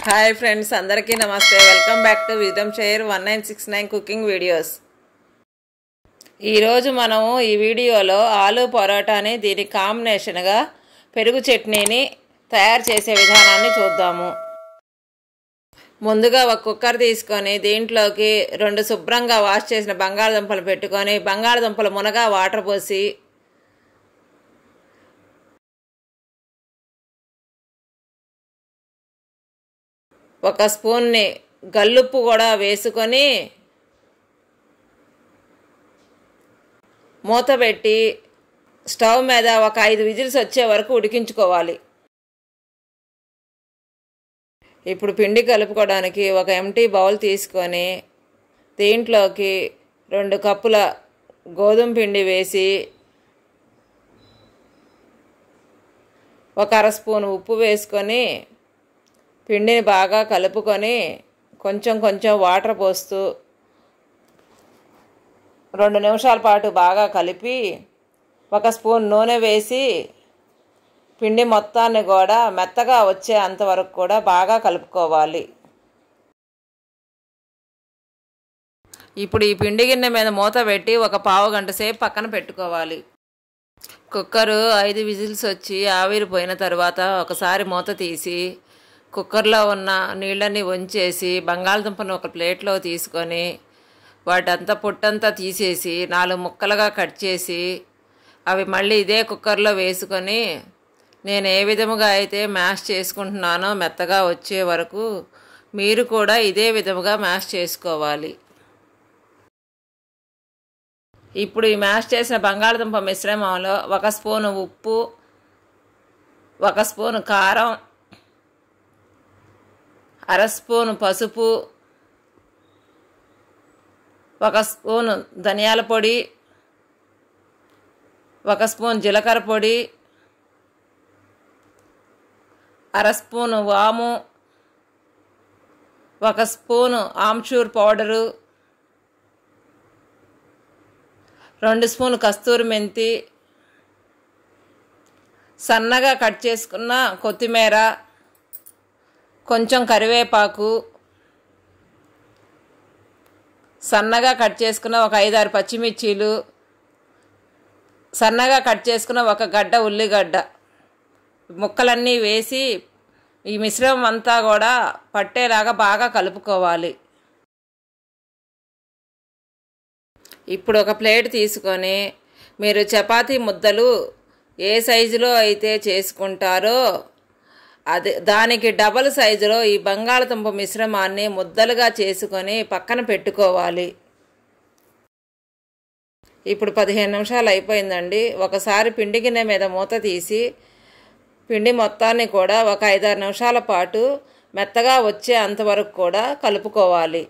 Hi friends, అందరికీ నమస్తే. Welcome back to wisdom share 1969 cooking videos. ఈరోజు మనము ఈ వీడియోలో ఆలూ పరోటాని దీని కాంబినేషన్గా పెరుగు చట్నీని తయారు చేసే విధానాన్ని చూద్దాము. ముందుగా ఒక కుక్కర్ తీసుకొని దీంట్లోకి 2 శుభ్రంగా వాష్ చేసిన బంగాళదుంపలు పెట్టుకొని బంగాళదుంపలు మునగా వాటర్ పోసి ఒక స్పూన్ని గల్లుప్పు కూడా వేసుకొని మూత పెట్టి స్టవ్ మీద ఒక 5 విజిల్స్ వచ్చే వరకు ఉడికించుకోవాలి. ఇప్పుడు పిండి కలుపుకోవడానికి ఒక ఎంటీ బౌల్ తీసుకొని దీంట్లోకి 2 కప్పుల గోధుమ పిండి వేసి ఒక అర స్పూన్ ఉప్పు వేసుకొని పిండిని బాగా కలుపుకొని కొంచెం వాటర్ పోస్తూ 2 నిమిషాల పాటు బాగా కలిపి ఒక స్పూన్ నూనె వేసి పిండి మొత్తాన్ని కూడా మెత్తగా వచ్చే అంతవరకు కూడా బాగా కలుపుకోవాలి. ఇప్పుడు ఈ పిండి గిన్నె మీద మూత పెట్టి ఒక పావు గంట సేపు పక్కన పెట్టుకోవాలి. కుక్కరు 5 విజిల్స్ వచ్చి ఆవిరి పోయిన తర్వాత ఒకసారి మూత తీసి కుక్కర్లో ఉన్న నీళ్ళని వంచేసి బంగాళదుంపను ఒక ప్లేట్లో తీసుకొని వాటంతా పొట్టంతా తీసేసి 4 ముక్కలుగా కట్ చేసి అవి మళ్ళీ ఇదే కుక్కర్లో వేసుకొని నేను ఏ విధముగా అయితే మ్యాష్ చేసుకుంటున్నానో మెత్తగా వచ్చే వరకు మీరు కూడా ఇదే విధముగా మ్యాష్ చేసుకోవాలి. ఇప్పుడు ఈ మ్యాష్ చేసిన బంగాళదుంప మిశ్రమంలో 1 స్పూను ఉప్పు, 1 స్పూను కారం, అర స్పూను పసుపు, 1 స్పూను ధనియాల పొడి, 1 స్పూన్ జీలకర్ర పొడి, అర స్పూను వాము, 1 స్పూను ఆమ్చూర్ పౌడరు, 2 స్పూన్లు కస్తూరి మెంతి, సన్నగా కట్ చేసుకున్న కొత్తిమీర, కొంచెం కరివేపాకు, సన్నగా కట్ చేసుకున్న ఒక 5-6 పచ్చిమిర్చీలు, సన్నగా కట్ చేసుకున్న 1 గడ్డ ఉల్లిగడ్డ ముక్కలన్నీ వేసి ఈ మిశ్రమం అంతా కూడా పట్టేలాగా బాగా కలుపుకోవాలి. ఇప్పుడు ఒక ప్లేట్ తీసుకొని మీరు చపాతీ ముద్దలు ఏ సైజులో అయితే చేసుకుంటారో దానికి డబల్ సైజులో ఈ బంగాళదుంప మిశ్రమాన్ని ముద్దలుగా చేసుకొని పక్కన పెట్టుకోవాలి. ఇప్పుడు 15 నిమిషాలు అయిపోయిందండి. ఒకసారి పిండి గిన్నె మీద మూత తీసి పిండి మొత్తాన్ని కూడా ఒక 5-6 నిమిషాల పాటు మెత్తగా వచ్చే అంతవరకు కూడా కలుపుకోవాలి.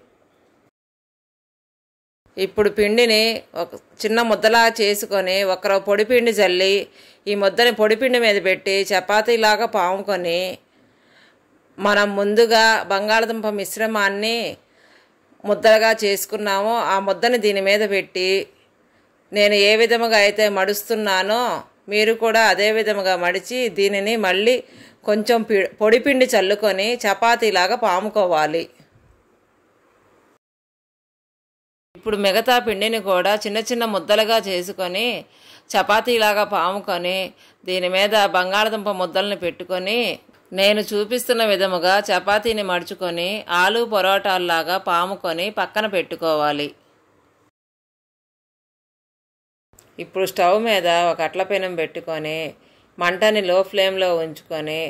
ఇప్పుడు పిండిని ఒక చిన్న ముద్దలా చేసుకొని ఒకరో పొడిపిండి జల్లి ఈ ముద్దని పొడిపిండి మీద పెట్టి చపాతీలాగా పాముకొని మనం ముందుగా బంగాళదుంప మిశ్రమాన్ని ముద్దలుగా చేసుకున్నామో ఆ ముద్దని దీని మీద పెట్టి నేను ఏ విధముగా అయితే మడుస్తున్నానో మీరు కూడా అదే విధముగా మడిచి దీనిని మళ్ళీ కొంచెం పొడిపిండి చల్లుకొని చపాతీలాగా పాముకోవాలి. ఇప్పుడు మిగతా పిండిని కూడా చిన్న ముద్దలుగా చేసుకొని చపాతీలాగా పాముకొని దీని మీద బంగాళదుంప ముద్దలను పెట్టుకొని నేను చూపిస్తున్న విధముగా చపాతీని మడుచుకొని ఆలూ పరోటాల్లాగా పాముకొని పక్కన పెట్టుకోవాలి. ఇప్పుడు స్టవ్ మీద ఒక అట్ల పెనం పెట్టుకొని మంటని లో ఫ్లేమ్లో ఉంచుకొని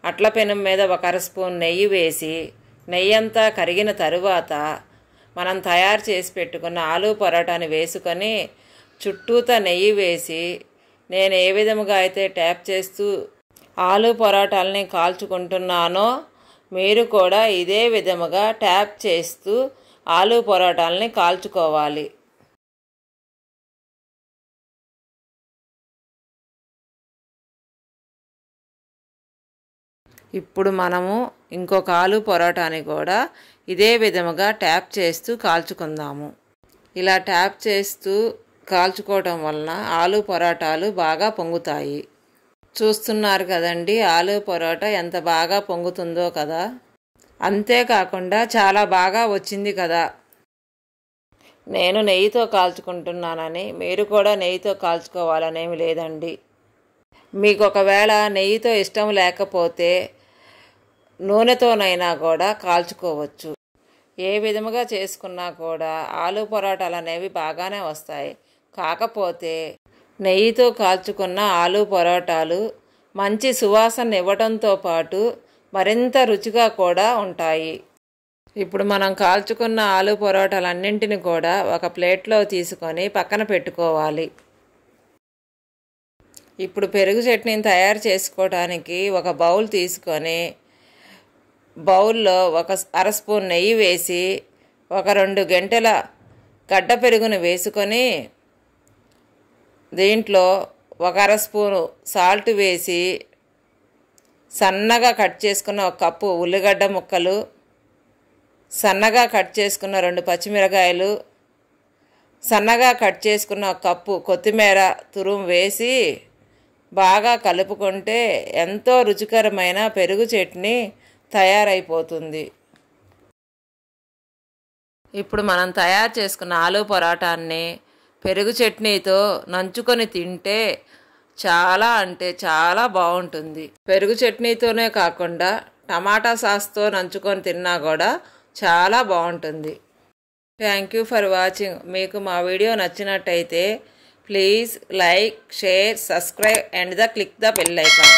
అట్ల పెనం మీద 1 అర స్పూన్ నెయ్యి వేసి నెయ్యి అంతా కరిగిన తరువాత మనం తయారు చేసి పెట్టుకున్న ఆలూ పరోటాని వేసుకొని చుట్టూతా నెయ్యి వేసి నేను ఏ విధముగా అయితే ట్యాప్ చేస్తూ ఆలూ పరోటాలని కాల్చుకుంటున్నానో మీరు కూడా ఇదే విధముగా ట్యాప్ చేస్తూ ఆలూ పరోటాలని కాల్చుకోవాలి. ఇప్పుడు మనము ఇంకొక ఆలూ పరోటాని కూడా ఇదే విధముగా ట్యాప్ చేస్తూ కాల్చుకుందాము. ఇలా ట్యాప్ చేస్తూ కాల్చుకోవటం వలన ఆలూ పరోటాలు బాగా పొంగుతాయి. చూస్తున్నారు కదండి ఆలూ పరోటా ఎంత బాగా పొంగుతుందో కదా. అంతేకాకుండా చాలా బాగా వచ్చింది కదా. నేను నెయ్యితో కాల్చుకుంటున్నానని మీరు కూడా నెయ్యితో కాల్చుకోవాలనేమి లేదండి. మీకు ఒకవేళ నెయ్యితో ఇష్టం లేకపోతే నూనెతోనైనా కూడా కాల్చుకోవచ్చు. ఏ విధముగా చేసుకున్నా కూడా ఆలు పరోటాలు అనేవి బాగానే వస్తాయి. కాకపోతే నెయ్యితో కాల్చుకున్న ఆలు పరోటాలు మంచి సువాసన ఇవ్వడంతో పాటు మరింత రుచిగా కూడా ఉంటాయి. ఇప్పుడు మనం కాల్చుకున్న ఆలు పరోటాలన్నింటిని కూడా ఒక ప్లేట్లో తీసుకొని పక్కన పెట్టుకోవాలి. ఇప్పుడు పెరుగు చట్నీని తయారు చేసుకోవడానికి ఒక బౌల్ తీసుకొని బౌల్లో ఒక అర స్పూన్ నెయ్యి వేసి ఒక 2 గంటెల గడ్డ పెరుగును వేసుకొని దీంట్లో ఒక అర స్పూను సాల్ట్ వేసి సన్నగా కట్ చేసుకున్న 1 కప్పు ఉల్లిగడ్డ ముక్కలు, సన్నగా కట్ చేసుకున్న 2 పచ్చిమిరకాయలు, సన్నగా కట్ చేసుకున్న 1 కప్పు కొత్తిమీర తురుము వేసి బాగా కలుపుకుంటే ఎంతో రుచికరమైన పెరుగు చట్నీ తయారైపోతుంది. ఇప్పుడు మనం తయారు చేసుకున్న ఆలు పరోటాన్ని పెరుగు చట్నీతో నంచుకొని తింటే చాలా అంటే చాలా బాగుంటుంది. పెరుగు చట్నీతోనే కాకుండా టమాటా సాస్తో నంచుకొని తిన్నా కూడా చాలా బాగుంటుంది. Thank you for watching. మీకు మా వీడియో నచ్చినట్టయితే please like, share, subscribe and click the bell icon.